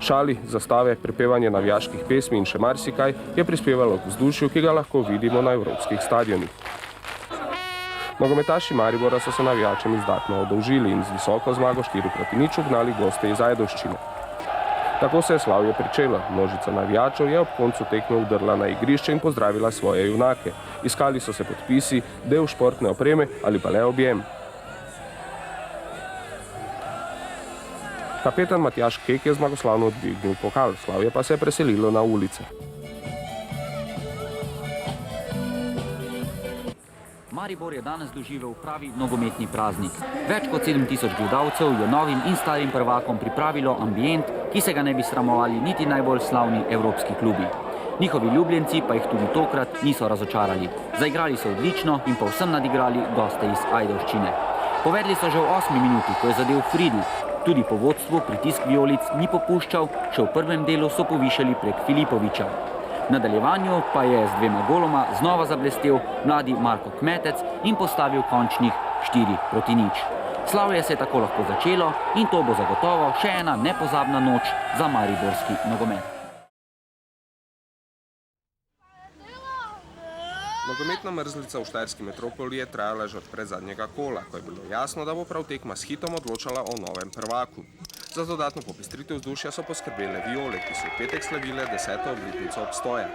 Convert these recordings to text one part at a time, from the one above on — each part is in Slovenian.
Šali, zastave, prepevanje navijaških pesmi in še marsikaj je prispevalo k vzdušju, ki ga lahko vidimo na evropskih stadionih. Nogometaši Maribora so se navijačem izdatno oddolžili in z visoko zmago 4-0 ugnali goste iz Ajdovščine. Tako se je slavje pričelo. Množica navijačev je ob koncu tekme vdrla na igrišče in pozdravila svoje junake. Iskali so se podpisi, del športne opreme ali pa le objem. Kapetan Matjaž Kek je zmagoslavno dvignil pokal, slavje pa se je preselilo na ulice. Maribor je danes doživel pravi nogometni praznik. Več kot 7000 gledalcev je novim in starim prvakom pripravilo ambient, ki se ga ne bi sramovali niti najbolj slavni evropski klubi. Njihovi ljubljenci pa jih tudi tokrat niso razočarali. Zaigrali so odlično in povsem nadigrali goste iz Ajdovščine. Povedli so že v 8. minuti, ko je zadel Fridi. Tudi po vodstvu pritisk vijolic ni popuščal, še v prvem delu so povišali prek Filipoviča. V nadaljevanju pa je z 2 goloma znova zablestel mladi Marko Kmetec in postavil končnih 4-0. Slavje se je tako lahko začelo in to bo zagotovo še ena nepozabna noč za mariborski nogomet. Nogometna mrzlica v štajerski metropoli je trajala že od predzadnjega kola, ko je bilo jasno, da bo prav tekma s hitom odločala o novem prvaku. Za dodatno popestritev vzdušja so poskrbele vijole, ki so v petek slavile 10. obletnico obstoja.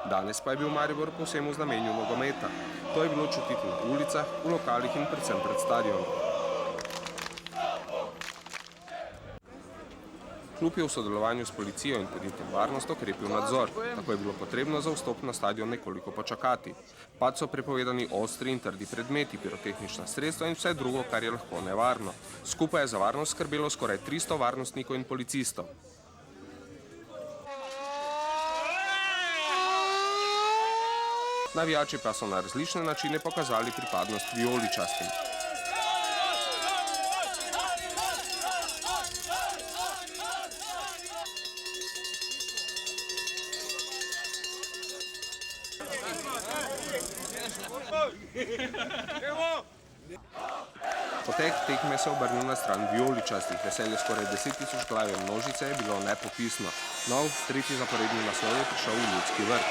Danes pa je bil Maribor povsem v znamenju nogometa. To je bilo čutiti na ulicah, v lokalih in predvsem pred stadionom. Klub je v sodelovanju s policijo in podjetjem Varnost okrepil nadzor, tako je bilo potrebno za vstop na stadion nekoliko počakati. Pad so prepovedani ostri in trdi predmeti, pirotehnična sredstva in vse drugo, kar je lahko nevarno. Skupaj je za varnost skrbelo skoraj 300 varnostnikov in policistov. Navijači pa so na različne načine pokazali pripadnost vijoličastim. Potek tekme se obrnil na stran vijoličastih. Veselje skoraj 10 000 glave množice je bilo nepopisno. Nov, 3. zaporedni naslov je prišel v Ljudski vrt.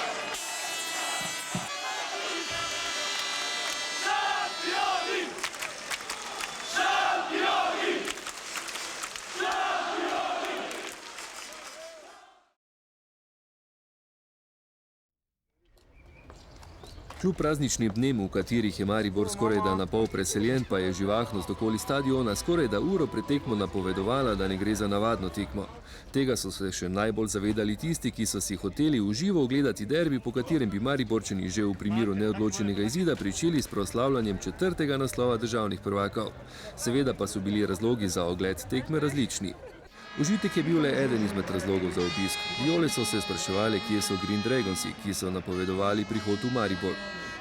Kljub prazničnim dnem, v katerih je Maribor skorajda na pol preseljen, pa je živahnost okoli stadiona skorajda uro pred tekmo napovedovala, da ne gre za navadno tekmo. Tega so se še najbolj zavedali tisti, ki so si hoteli v živo ogledati derbi, po katerem bi Mariborčani že v primeru neodločenega izida pričeli s proslavljanjem 4. naslova državnih prvakov. Seveda pa so bili razlogi za ogled tekme različni. Užitek je bil le eden izmed razlogov za obisk. Vijole so se spraševali, kje so Green Dragonsi, ki so napovedovali prihod v Maribor.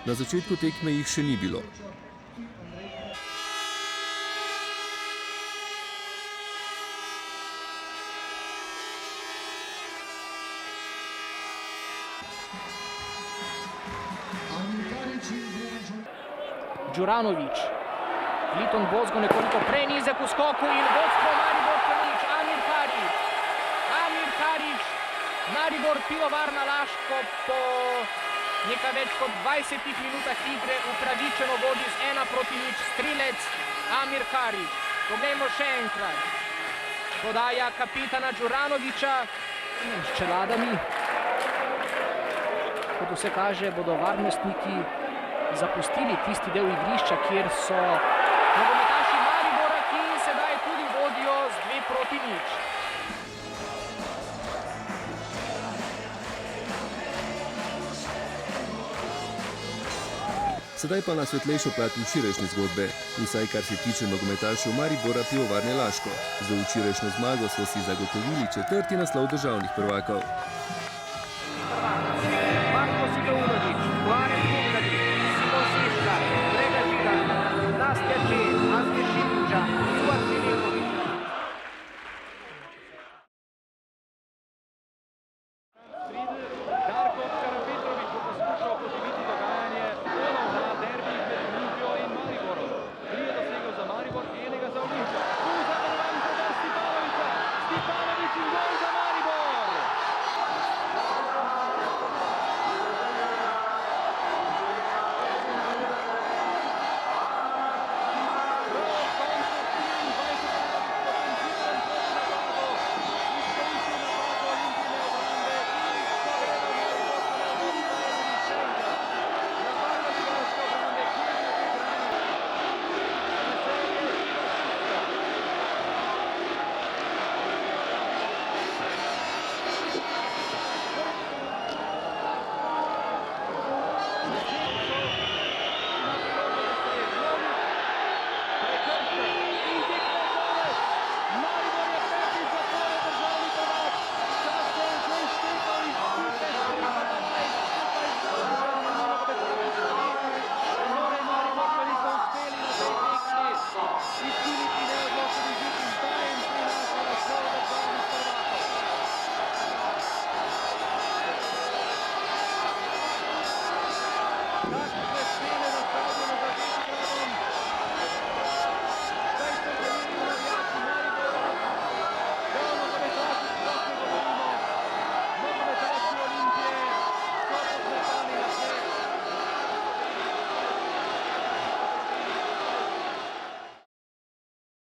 Na začetku tekme jih še ni bilo. Đuranović. Liton Bozgo nekoliko prenizek v skoku in vodstvo Maribor Konič. Amir Karić. Maribor Pivovarna Laško po nekaj več kot 20 minutah igre upravičeno vodi z 1-0 strelec Amir Karić. Poglejmo še enkrat. Podaja kapitana Đuranovića s čeladami. Kot vse kaže, bodo varnostniki zapustili tisti del igrišča, kjer so nogometaši Maribora, ki sedaj tudi vodijo z 2-0. Sedaj pa na svetlejšo plat včerajšnje zgodbe, vsaj kar se tiče nogometašev Maribora Pivovarne Laško. Za včerajšnjo zmago so si zagotovili 4. naslov državnih prvakov.